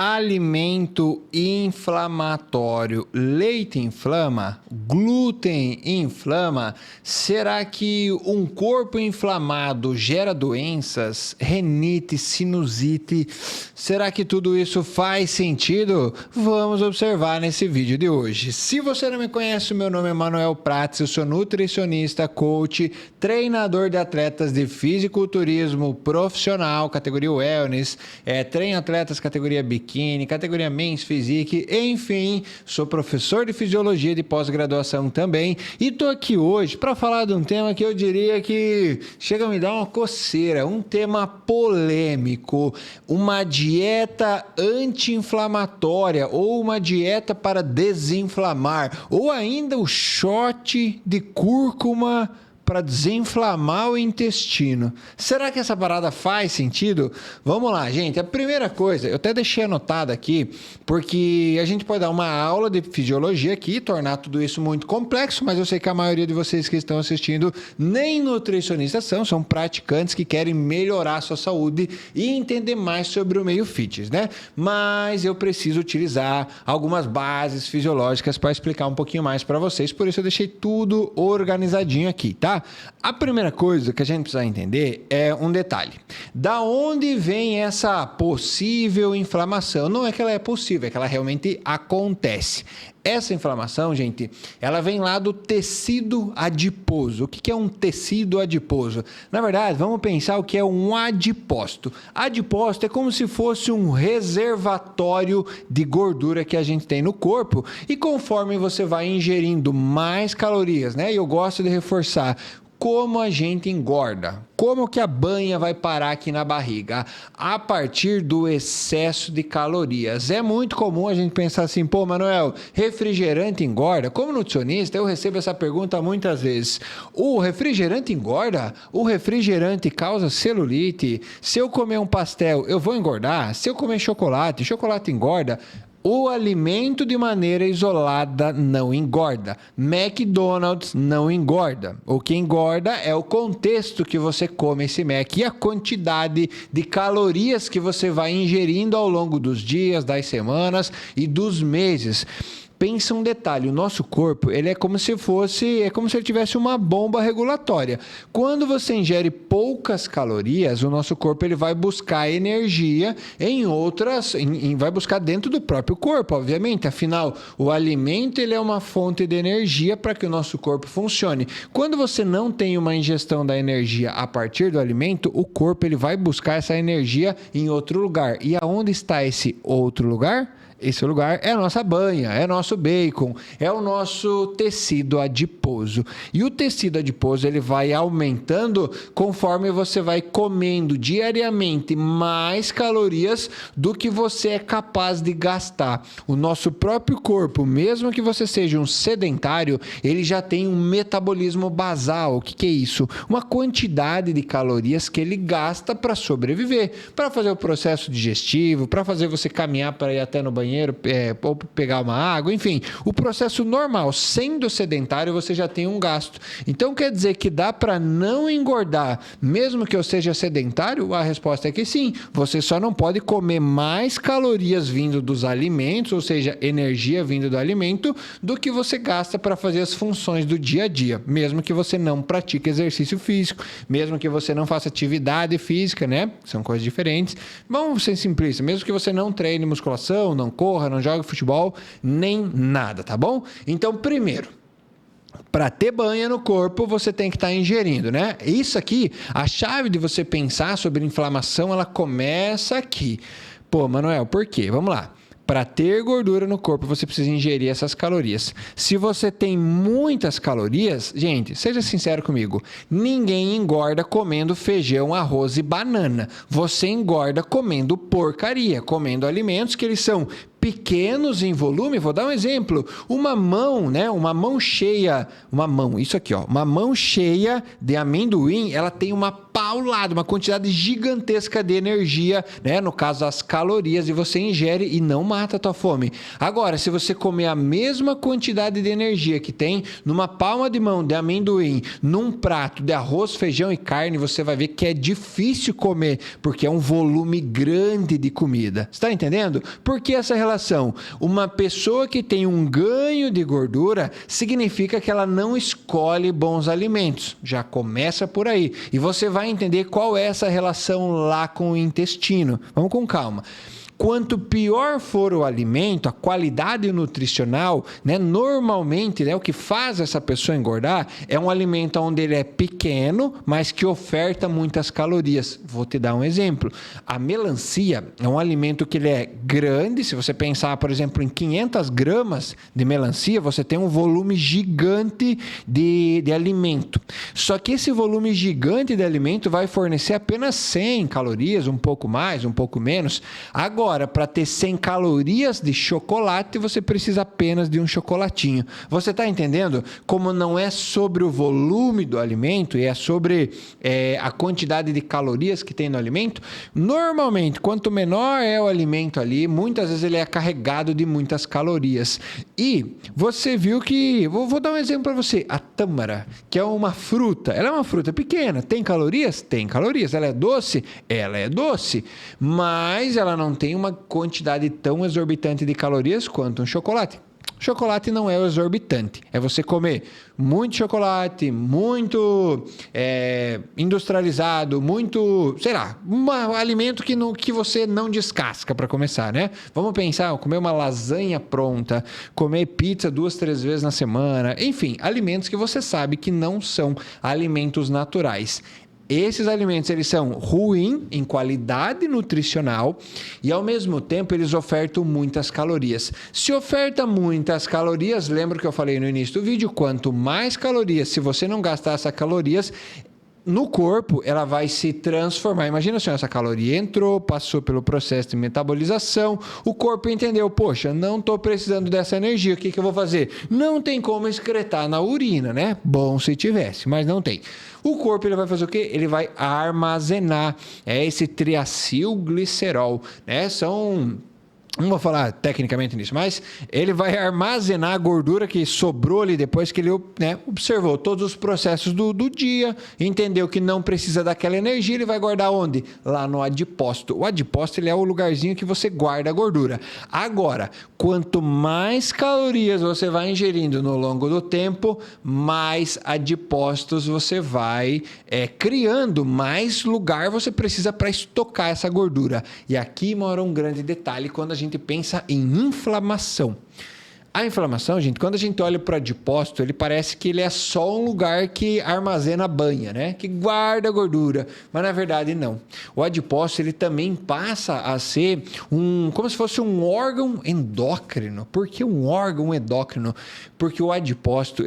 Alimento inflamatório, leite inflama, glúten inflama. Será que um corpo inflamado gera doenças, renite, sinusite? Será que tudo isso faz sentido? Vamos observar nesse vídeo de hoje. Se você não me conhece, meu nome é Manuel Prats, eu sou nutricionista, coach, treinador de atletas de fisiculturismo profissional, categoria wellness, treino atletas categoria biquíni, categoria Men's Physique, enfim, sou professor de fisiologia de pós-graduação também e tô aqui hoje para falar de um tema que eu diria que chega a me dar uma coceira, um tema polêmico, uma dieta anti-inflamatória ou uma dieta para desinflamar, ou ainda o shot de cúrcuma para desinflamar o intestino. Será que essa parada faz sentido? Vamos lá, gente. A primeira coisa, eu até deixei anotado aqui, porque a gente pode dar uma aula de fisiologia aqui, tornar tudo isso muito complexo, mas eu sei que a maioria de vocês que estão assistindo nem nutricionistas são praticantes que querem melhorar a sua saúde e entender mais sobre o meio fitness, né? Mas eu preciso utilizar algumas bases fisiológicas para explicar um pouquinho mais para vocês, por isso eu deixei tudo organizadinho aqui, tá? A primeira coisa que a gente precisa entender é um detalhe. Da onde vem essa possível inflamação? Não é que ela é possível, é que ela realmente acontece. Essa inflamação, gente, ela vem lá do tecido adiposo. O que é um tecido adiposo? Na verdade, vamos pensar o que é um adipócito. Adipócito é como se fosse um reservatório de gordura que a gente tem no corpo e conforme você vai ingerindo mais calorias, né? E eu gosto de reforçar como a gente engorda, como que a banha vai parar aqui na barriga? A partir do excesso de calorias. É muito comum a gente pensar assim, pô, Manuel, refrigerante engorda? Como nutricionista, eu recebo essa pergunta muitas vezes. O refrigerante engorda? O refrigerante causa celulite? Se eu comer um pastel, eu vou engordar? Se eu comer chocolate, chocolate engorda? O alimento de maneira isolada não engorda. McDonald's não engorda. O que engorda é o contexto que você come esse Mac e a quantidade de calorias que você vai ingerindo ao longo dos dias, das semanas e dos meses. Pensa um detalhe, o nosso corpo, ele é como se ele tivesse uma bomba regulatória. Quando você ingere poucas calorias, o nosso corpo ele vai buscar energia vai buscar dentro do próprio corpo, obviamente. Afinal, o alimento ele é uma fonte de energia para que o nosso corpo funcione. Quando você não tem uma ingestão da energia a partir do alimento, o corpo ele vai buscar essa energia em outro lugar. E aonde está esse outro lugar? Esse lugar é a nossa banha, é nosso bacon, é o nosso tecido adiposo. E o tecido adiposo ele vai aumentando conforme você vai comendo diariamente mais calorias do que você é capaz de gastar. O nosso próprio corpo, mesmo que você seja um sedentário, ele já tem um metabolismo basal. O que é isso? Uma quantidade de calorias que ele gasta para sobreviver, para fazer o processo digestivo, para fazer você caminhar para ir até no banheiro, ou pegar uma água, enfim, o processo normal, sendo sedentário, você já tem um gasto. Então, quer dizer que dá para não engordar, mesmo que eu seja sedentário? A resposta é que sim, você só não pode comer mais calorias vindo dos alimentos, ou seja, energia vindo do alimento, do que você gasta para fazer as funções do dia a dia, mesmo que você não pratique exercício físico, mesmo que você não faça atividade física, né? São coisas diferentes. Vamos ser simplistas, mesmo que você não treine musculação, não corra, não jogue futebol, nem nada, tá bom? Então, primeiro, para ter banha no corpo, você tem que estar ingerindo, né? Isso aqui, a chave de você pensar sobre inflamação, ela começa aqui. Pô, Manuel, por quê? Vamos lá. Para ter gordura no corpo, você precisa ingerir essas calorias. Se você tem muitas calorias, gente, seja sincero comigo, ninguém engorda comendo feijão, arroz e banana. Você engorda comendo porcaria, comendo alimentos que eles são pequenos em volume. Vou dar um exemplo. Uma mão, né? Uma mão cheia, isso aqui, ó. Uma mão cheia de amendoim, ela tem uma paulada, uma quantidade gigantesca de energia, né? No caso, as calorias, e você ingere e não mata a tua fome. Agora, se você comer a mesma quantidade de energia que tem numa palma de mão de amendoim, num prato de arroz, feijão e carne, você vai ver que é difícil comer, porque é um volume grande de comida. Está entendendo? Por que essa relação? Uma pessoa que tem um ganho de gordura significa que ela não escolhe bons alimentos. Já começa por aí. E você vai entender qual é essa relação lá com o intestino. Vamos com calma. Quanto pior for o alimento, a qualidade nutricional, né, normalmente, né, o que faz essa pessoa engordar é um alimento onde ele é pequeno, mas que oferta muitas calorias. Vou te dar um exemplo. A melancia é um alimento que ele é grande. Se você pensar, por exemplo, em 500 gramas de melancia, você tem um volume gigante de alimento. Só que esse volume gigante de alimento vai fornecer apenas 100 calorias, um pouco mais, um pouco menos. Agora, para ter 100 calorias de chocolate, você precisa apenas de um chocolatinho. Você está entendendo como não é sobre o volume do alimento e é sobre a quantidade de calorias que tem no alimento? Normalmente, quanto menor é o alimento ali, muitas vezes ele é carregado de muitas calorias. E você viu que... Vou dar um exemplo para você. A tâmara, que é uma fruta. Ela é uma fruta pequena. Tem calorias? Tem calorias. Ela é doce? Ela é doce. Mas ela não tem uma quantidade tão exorbitante de calorias quanto um chocolate. Chocolate não é exorbitante. É você comer muito chocolate, muito industrializado, muito, sei lá, um alimento que você não descasca para começar, né? Vamos pensar, comer uma lasanha pronta, comer pizza 2, 3 vezes na semana, enfim, alimentos que você sabe que não são alimentos naturais. Esses alimentos, eles são ruins em qualidade nutricional e, ao mesmo tempo, eles ofertam muitas calorias. Se oferta muitas calorias, lembra que eu falei no início do vídeo, quanto mais calorias, se você não gastar essas calorias, no corpo, ela vai se transformar. Imagina se essa caloria entrou, passou pelo processo de metabolização, o corpo entendeu, poxa, não estou precisando dessa energia, o que eu vou fazer? Não tem como excretar na urina, né? Bom se tivesse, mas não tem. O corpo ele vai fazer o quê? Ele vai armazenar esse triacilglicerol, né? Não vou falar tecnicamente nisso, mas ele vai armazenar a gordura que sobrou ali depois que ele, né, observou todos os processos do dia, entendeu que não precisa daquela energia, ele vai guardar onde? Lá no adipócito. O adipócito ele é o lugarzinho que você guarda a gordura. Agora, quanto mais calorias você vai ingerindo no longo do tempo, mais adipócitos você vai criando, mais lugar você precisa para estocar essa gordura. E aqui mora um grande detalhe quando a gente pensa em inflamação. A inflamação, gente, quando a gente olha para o adipócito, ele parece que ele é só um lugar que armazena banha, né? Que guarda gordura, mas na verdade não. O adipócito, ele também passa a ser como se fosse um órgão endócrino. Por que um órgão endócrino? Porque o adipócito,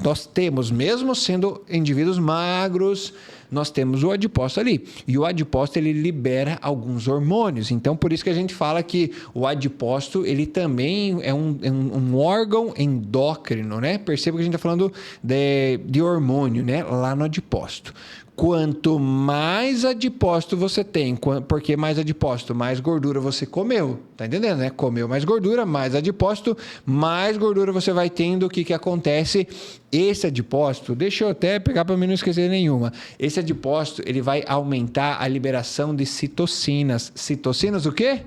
nós temos, mesmo sendo indivíduos magros, nós temos o adipócito ali. E o adipócito, ele libera alguns hormônios. Então, por isso que a gente fala que o adipócito, ele também é um órgão endócrino, né? Perceba que a gente está falando de hormônio, né? Lá no adipócito. Quanto mais adipócito você tem, porque mais adipócito, mais gordura você comeu, tá entendendo, né? Comeu mais gordura, mais adipócito, mais gordura você vai tendo. O que acontece? Esse adipócito, deixa eu até pegar para mim não esquecer nenhuma. Esse adipócito, ele vai aumentar a liberação de citocinas. Citocinas o quê?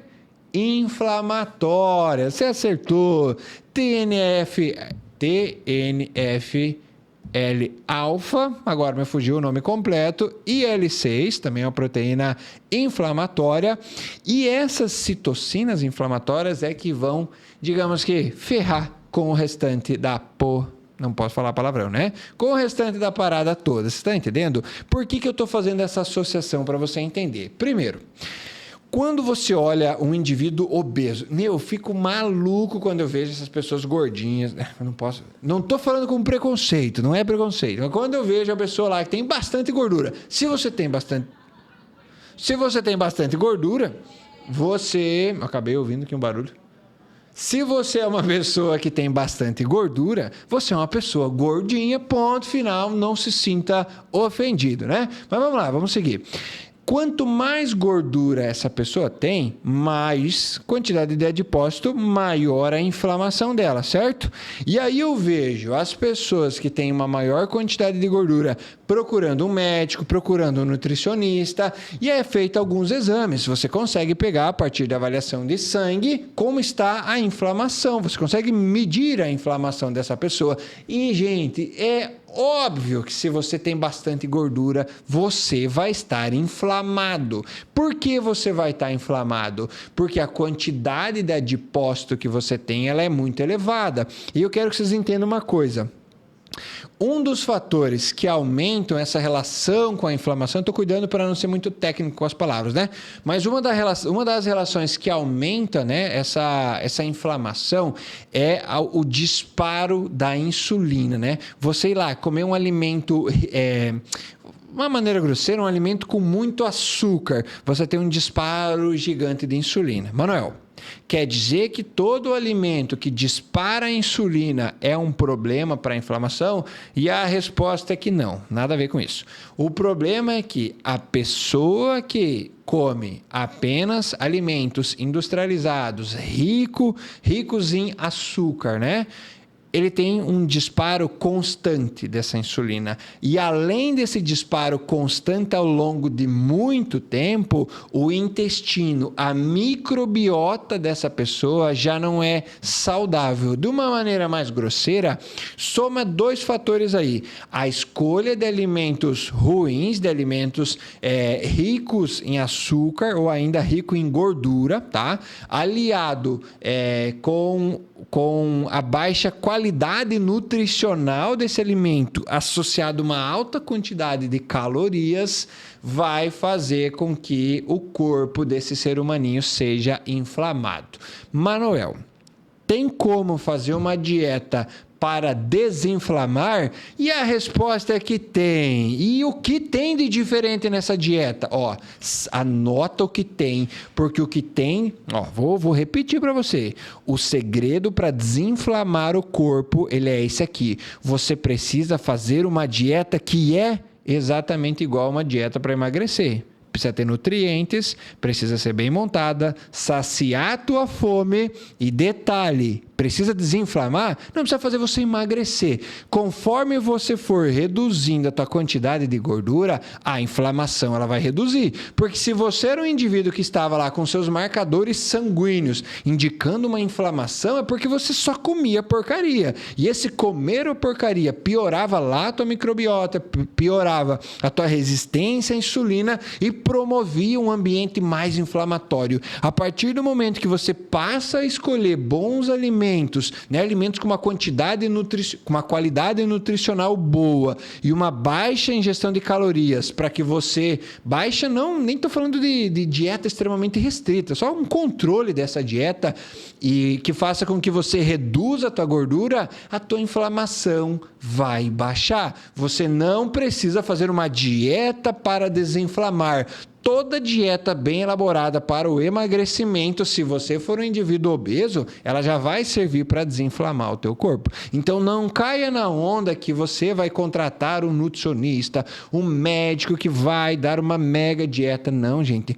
Inflamatórias. Você acertou. L-alfa, agora me fugiu o nome completo, IL-6, também é uma proteína inflamatória, e essas citocinas inflamatórias é que vão, digamos que, ferrar com o restante não posso falar palavrão, né? Com o restante da parada toda, você está entendendo? Por que eu estou fazendo essa associação para você entender? Primeiro, quando você olha um indivíduo obeso, eu fico maluco quando eu vejo essas pessoas gordinhas. Não estou falando com preconceito, não é preconceito. Mas quando eu vejo a pessoa lá que tem bastante gordura, se você tem bastante gordura, Acabei ouvindo aqui um barulho. Se você é uma pessoa que tem bastante gordura, você é uma pessoa gordinha, ponto final, não se sinta ofendido, né? Mas vamos lá, vamos seguir. Quanto mais gordura essa pessoa tem, mais quantidade de adipócito, maior a inflamação dela, certo? E aí eu vejo as pessoas que têm uma maior quantidade de gordura procurando um médico, procurando um nutricionista, e é feito alguns exames. Você consegue pegar a partir da avaliação de sangue como está a inflamação. Você consegue medir a inflamação dessa pessoa. E, gente, é óbvio que se você tem bastante gordura, você vai estar inflamado. Por que você vai estar inflamado? Porque a quantidade de adipócito que você tem, ela é muito elevada. E eu quero que vocês entendam uma coisa. Um dos fatores que aumentam essa relação com a inflamação, estou cuidando para não ser muito técnico com as palavras, né? Mas uma das relações que aumenta, né, essa inflamação é o disparo da insulina, né? Você ir lá comer um alimento... uma maneira grosseira, um alimento com muito açúcar, você tem um disparo gigante de insulina. Manuel, quer dizer que todo alimento que dispara a insulina é um problema para a inflamação? E a resposta é que não, nada a ver com isso. O problema é que a pessoa que come apenas alimentos industrializados, ricos em açúcar, né? Ele tem um disparo constante dessa insulina. E além desse disparo constante ao longo de muito tempo, o intestino, a microbiota dessa pessoa já não é saudável. De uma maneira mais grosseira, soma dois fatores aí. A escolha de alimentos ruins, de alimentos ricos em açúcar ou ainda rico em gordura, tá? Aliado com a baixa qualidade nutricional desse alimento, associado a uma alta quantidade de calorias, vai fazer com que o corpo desse ser humaninho seja inflamado. Manuel, tem como fazer uma dieta para desinflamar? E a resposta é que tem. E o que tem de diferente nessa dieta? Ó, anota o que tem, porque o que tem, ó, vou repetir para você. O segredo para desinflamar o corpo, ele é esse aqui. Você precisa fazer uma dieta que é exatamente igual a uma dieta para emagrecer. Precisa ter nutrientes, precisa ser bem montada, saciar a tua fome e detalhe, precisa desinflamar, não precisa fazer você emagrecer. Conforme você for reduzindo a tua quantidade de gordura, a inflamação ela vai reduzir. Porque se você era um indivíduo que estava lá com seus marcadores sanguíneos indicando uma inflamação, é porque você só comia porcaria. E esse comer a porcaria piorava lá a tua microbiota, piorava a tua resistência à insulina e promovia um ambiente mais inflamatório. A partir do momento que você passa a escolher bons alimentos, né, alimentos com uma com uma qualidade nutricional boa e uma baixa ingestão de calorias, para que você baixa, não, nem estou falando de dieta extremamente restrita, só um controle dessa dieta e que faça com que você reduza a tua gordura, a tua inflamação vai baixar. Você não precisa fazer uma dieta para desinflamar. Toda dieta bem elaborada para o emagrecimento, se você for um indivíduo obeso, ela já vai servir para desinflamar o teu corpo. Então não caia na onda que você vai contratar um nutricionista, um médico que vai dar uma mega dieta. Não, gente.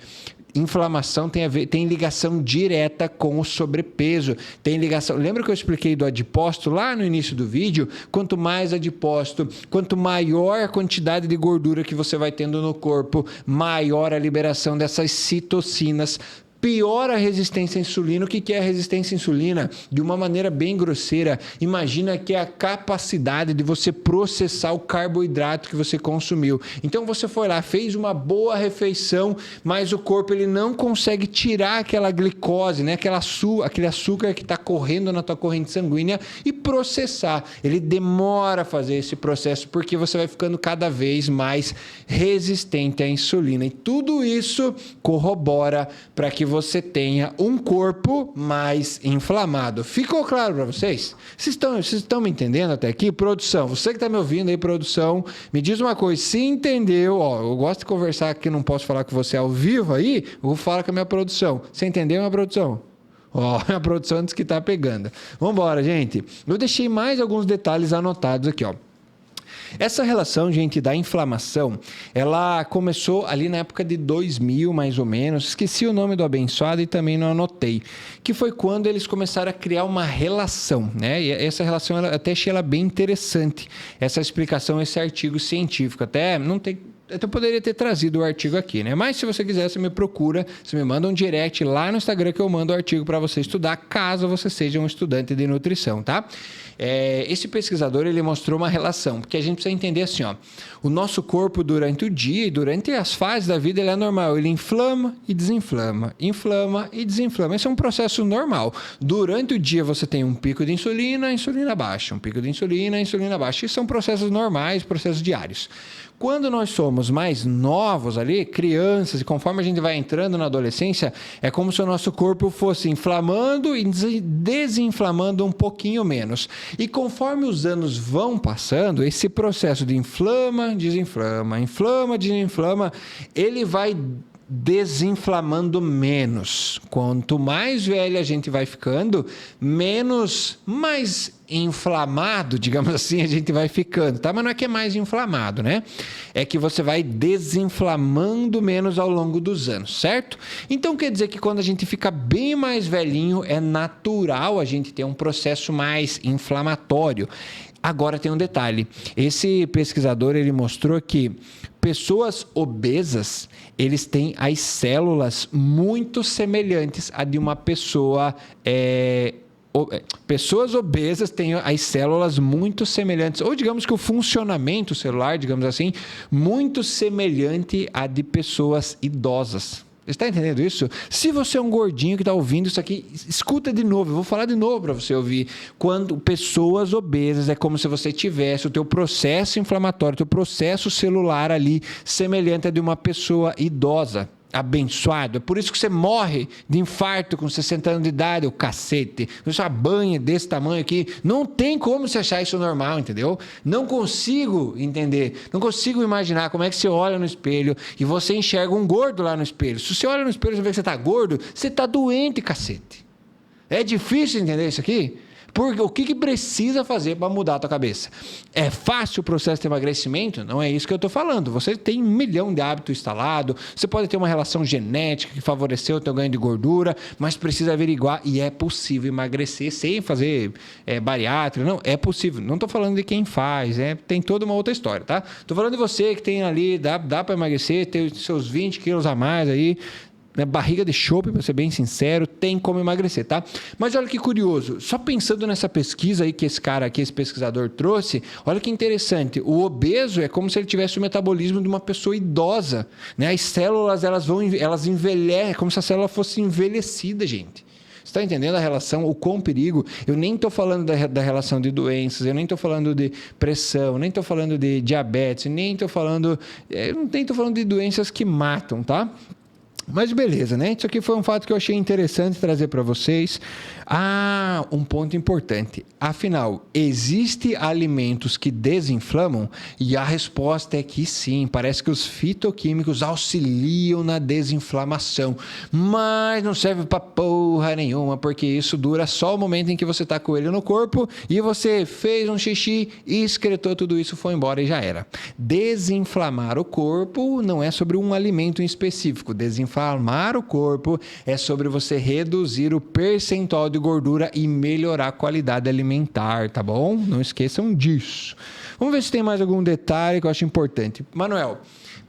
Inflamação tem ligação direta com o sobrepeso. Tem ligação. Lembra que eu expliquei do adipócito lá no início do vídeo? Quanto mais adipócito, quanto maior a quantidade de gordura que você vai tendo no corpo, maior a liberação dessas citocinas. Pior a resistência à insulina. O que é a resistência à insulina? De uma maneira bem grosseira, imagina que é a capacidade de você processar o carboidrato que você consumiu. Então você foi lá, fez uma boa refeição, mas o corpo ele não consegue tirar aquela glicose, né? Aquele açúcar que está correndo na tua corrente sanguínea e processar. Ele demora a fazer esse processo porque você vai ficando cada vez mais resistente à insulina. E tudo isso corrobora para que você tenha um corpo mais inflamado. Ficou claro para vocês? Vocês estão me entendendo até aqui? Produção, você que está me ouvindo aí, produção, me diz uma coisa, se entendeu, ó, eu gosto de conversar aqui, não posso falar com você ao vivo aí, eu vou falar com a minha produção. Você entendeu, minha produção? Ó, a produção diz que tá pegando. Vamos embora, gente. Eu deixei mais alguns detalhes anotados aqui, ó. Essa relação, gente, da inflamação, ela começou ali na época de 2000, mais ou menos. Esqueci o nome do abençoado e também não anotei. Que foi quando eles começaram a criar uma relação, né? E essa relação, até achei ela bem interessante. Essa explicação, esse artigo científico. Até não tem... Eu poderia ter trazido o artigo aqui, né? Mas se você quiser, você me procura, você me manda um direct lá no Instagram que eu mando o artigo para você estudar, caso você seja um estudante de nutrição, tá? Esse pesquisador, ele mostrou uma relação, porque a gente precisa entender assim, ó, o nosso corpo durante o dia e durante as fases da vida, ele é normal, ele inflama e desinflama, inflama e desinflama. Esse é um processo normal. Durante o dia você tem um pico de insulina, insulina baixa, um pico de insulina, insulina baixa. Isso são processos normais, processos diários. Quando nós somos mais novos ali, crianças, e conforme a gente vai entrando na adolescência, é como se o nosso corpo fosse inflamando e desinflamando um pouquinho menos. E conforme os anos vão passando, esse processo de inflama, desinflama, inflama, desinflama, ele vai desinflamando menos. Quanto mais velho a gente vai ficando, mais inflamado, digamos assim, a gente vai ficando, tá? Mas não é que é mais inflamado, né? É que você vai desinflamando menos ao longo dos anos, certo? Então quer dizer que quando a gente fica bem mais velhinho, é natural a gente ter um processo mais inflamatório. Agora tem um detalhe. Esse pesquisador, ele mostrou que pessoas obesas, eles têm as células muito semelhantes à de uma pessoa... Pessoas obesas têm as células muito semelhantes, ou digamos que o funcionamento celular, digamos assim, muito semelhante à de pessoas idosas. Você está entendendo isso? Se você é um gordinho que está ouvindo isso aqui, escuta de novo. Eu vou falar de novo para você ouvir. Quando pessoas obesas, é como se você tivesse o teu processo inflamatório, o teu processo celular ali, semelhante a de uma pessoa idosa. Abençoado. É por isso que você morre de infarto com 60 anos de idade, o cacete. Sua banha desse tamanho aqui. Não tem como você achar isso normal, entendeu? Não consigo entender. Não consigo imaginar como é que você olha no espelho e você enxerga um gordo lá no espelho. Se você olha no espelho e vê que você está gordo, você está doente, cacete. É difícil entender isso aqui? Porque o que precisa fazer para mudar a tua cabeça? É fácil o processo de emagrecimento? Não é isso que eu estou falando. Você tem 1 milhão de hábitos instalados, você pode ter uma relação genética que favoreceu o teu ganho de gordura, mas precisa averiguar e é possível emagrecer sem fazer bariátrica. Não, é possível. Não estou falando de quem faz, tem toda uma outra história, tá? Estou falando de você que tem ali, dá para emagrecer, ter os seus 20 quilos a mais aí, barriga de chope, para ser bem sincero, tem como emagrecer, tá? Mas olha que curioso, só pensando nessa pesquisa aí que esse cara aqui, esse pesquisador trouxe, olha que interessante, o obeso é como se ele tivesse o metabolismo de uma pessoa idosa, né? As células, elas envelhecem, como se a célula fosse envelhecida, gente. Você está entendendo a relação, o quão perigo? Eu nem estou falando da relação de doenças, eu nem estou falando de pressão, nem estou falando de diabetes, nem estou falando de doenças que matam, tá? Mas beleza, né? Isso aqui foi um fato que eu achei interessante trazer para vocês. Ah, um ponto importante. Afinal, existem alimentos que desinflamam? E a resposta é que sim. Parece que os fitoquímicos auxiliam na desinflamação. Mas não serve para porra nenhuma, porque isso dura só o momento em que você está com ele no corpo e você fez um xixi e excretou tudo isso, foi embora e já era. Desinflamar o corpo não é sobre um alimento em específico. Desinflamar o corpo é sobre você reduzir o percentual de gordura e melhorar a qualidade alimentar, tá bom? Não esqueçam disso. Vamos ver se tem mais algum detalhe que eu acho importante. Manuel,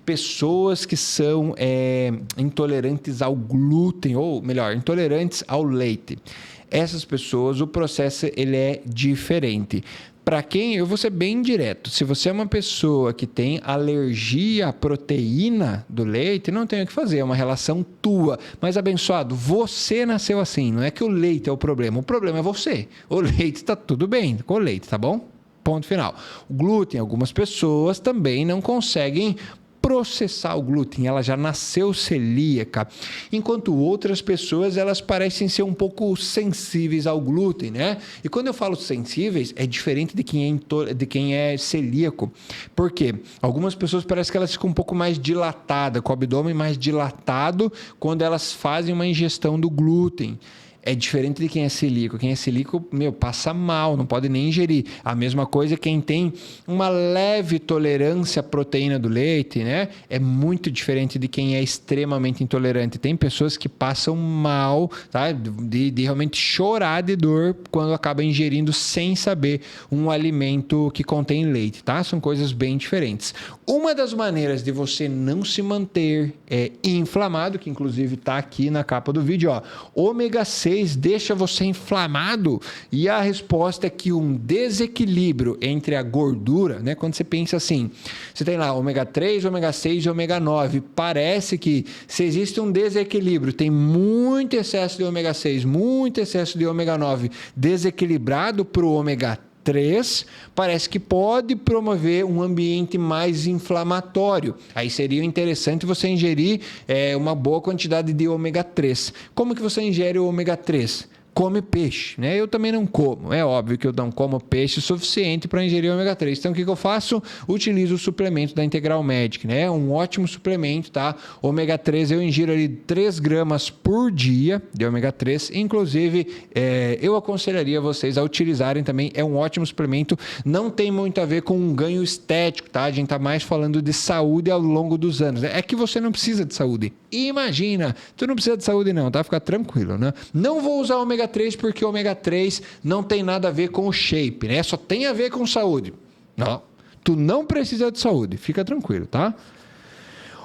pessoas que são intolerantes ao glúten, ou melhor, intolerantes ao leite. Essas pessoas, o processo ele é diferente. Para quem, eu vou ser bem direto, se você é uma pessoa que tem alergia à proteína do leite, não tem o que fazer, é uma relação tua. Mas abençoado, você nasceu assim, não é que o leite é o problema é você. O leite está tudo bem com o leite, tá bom? Ponto final. O glúten, algumas pessoas também não conseguem processar o glúten, ela já nasceu celíaca, enquanto outras pessoas, elas parecem ser um pouco sensíveis ao glúten, né? E quando eu falo sensíveis, é diferente de quem é celíaco. Por quê? Algumas pessoas parecem que elas ficam um pouco mais dilatadas, com o abdômen mais dilatado, quando elas fazem uma ingestão do glúten. É diferente de quem é celíaco. Quem é celíaco, passa mal, não pode nem ingerir. A mesma coisa quem tem uma leve tolerância à proteína do leite, né? É muito diferente de quem é extremamente intolerante. Tem pessoas que passam mal, tá? De realmente chorar de dor quando acaba ingerindo sem saber um alimento que contém leite, tá? São coisas bem diferentes. Uma das maneiras de você não se manter inflamado, que inclusive está aqui na capa do vídeo, ó, ômega 6 deixa você inflamado? E a resposta é que um desequilíbrio entre a gordura, né? Quando você pensa assim, você tem lá ômega 3, ômega 6 e ômega 9, parece que se existe um desequilíbrio, tem muito excesso de ômega 6, muito excesso de ômega 9, desequilibrado para o ômega 3, parece que pode promover um ambiente mais inflamatório. Aí seria interessante você ingerir uma boa quantidade de ômega 3. Como que você ingere o ômega 3? Come peixe, né? Eu também não como. É óbvio que eu não como peixe suficiente para ingerir ômega 3. Então, o que eu faço? Utilizo o suplemento da Integral Medic, né? É um ótimo suplemento, tá? Ômega 3, eu ingiro ali 3 gramas por dia de ômega 3. Inclusive, eu aconselharia vocês a utilizarem também. É um ótimo suplemento. Não tem muito a ver com um ganho estético, tá? A gente tá mais falando de saúde ao longo dos anos. É que você não precisa de saúde. Imagina, tu não precisa de saúde não, tá? Fica tranquilo, né? Não vou usar ômega 3 porque o ômega 3 não tem nada a ver com o shape, né? Só tem a ver com saúde. Não, tu não precisa de saúde, fica tranquilo, tá?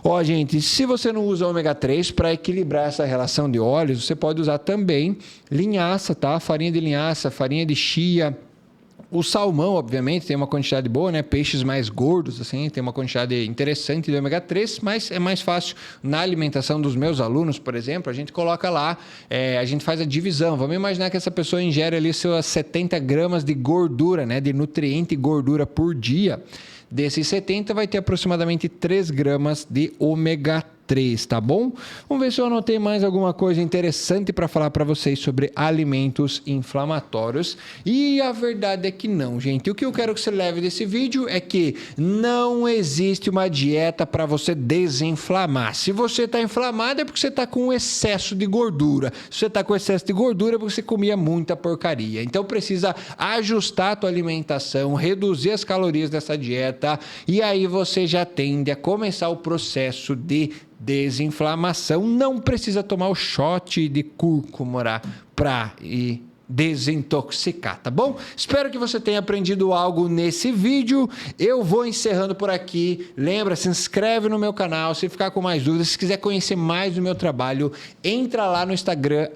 Ó, gente, se você não usa ômega 3 para equilibrar essa relação de óleos, você pode usar também linhaça, tá? Farinha de linhaça, farinha de chia. O salmão, obviamente, tem uma quantidade boa, né? Peixes mais gordos, assim, tem uma quantidade interessante de ômega 3, mas é mais fácil. Na alimentação dos meus alunos, por exemplo, a gente coloca lá, a gente faz a divisão. Vamos imaginar que essa pessoa ingere ali suas 70 gramas de gordura, né? De nutriente e gordura por dia. Desses 70, vai ter aproximadamente 3 gramas de ômega 3, tá bom? Vamos ver se eu anotei mais alguma coisa interessante para falar para vocês sobre alimentos inflamatórios. E a verdade é que não, gente. O que eu quero que você leve desse vídeo é que não existe uma dieta para você desinflamar. Se você está inflamado é porque você está com excesso de gordura. Se você está com excesso de gordura é porque você comia muita porcaria. Então precisa ajustar a tua alimentação, reduzir as calorias dessa dieta e aí você já tende a começar o processo de desinflamação. Não precisa tomar o shot de cúrcuma para desintoxicar, tá bom? Espero que você tenha aprendido algo nesse vídeo. Eu vou encerrando por aqui. Lembra, se inscreve no meu canal se ficar com mais dúvidas. Se quiser conhecer mais do meu trabalho, entra lá no Instagram,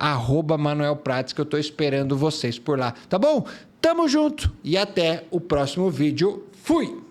@ManuelPrates, que eu tô esperando vocês por lá, tá bom? Tamo junto e até o próximo vídeo. Fui!